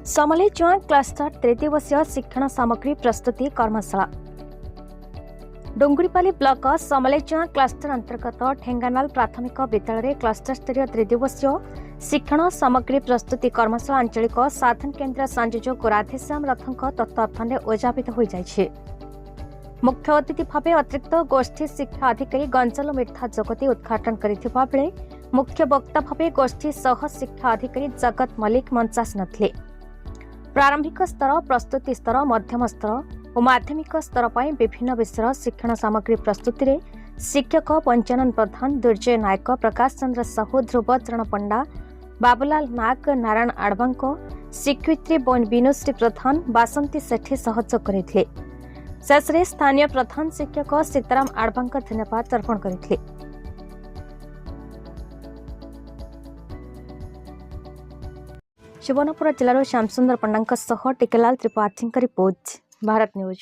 समले चुआ क्लस्टर तृतीय वर्षीय शिक्षण सामग्री प्रस्तुति कर्मशाला डोंगुरीपाली ब्लॉक समलेचुआ क्लस्टर अंतर्गत ठेंगानाल प्राथमिक विद्यालय क्लस्टर स्तरीय तृतीय वर्षीय शिक्षण सामग्री प्रस्तुति कर्मशाला आंचलिक साधन केन्द्र संयोजक राधेश्याम रथों तत्वावधान ओजापित हो जाइए। मुख्य अतिथि भाव अतिरिक्त गोष्ठी शिक्षा अधिकारी गंजल मिर्था जगती उद्घाटन करथिबा बेले मुख्य वक्ता भाव गोष्ठी सह शिक्षा अधिकारी जगत मल्लिक मंचास नथिले। प्रारंभिक स्तर प्रस्तुति स्तर मध्यम स्तर और माध्यमिक स्तर पर विभिन्न विषय शिक्षण सामग्री प्रस्तुति रे शिक्षक पंचानन प्रधान दुर्जय नायक प्रकाश चंद्र साहू ध्रुव चरण पंडा बाबूलाल नाग नारायण आडवांको स्वीकृति बिनुश्री प्रधान बासंती सेठी सहयोग करथिले। शेषे स्थानीय प्रधान शिक्षक सीताराम आडवांको धन्यवाद अर्पण करथिले। सुवर्णपुर जिलार श्यामसुंदर पंडा टिकेलाल त्रिपाठी रिपोर्ट भारत न्यूज।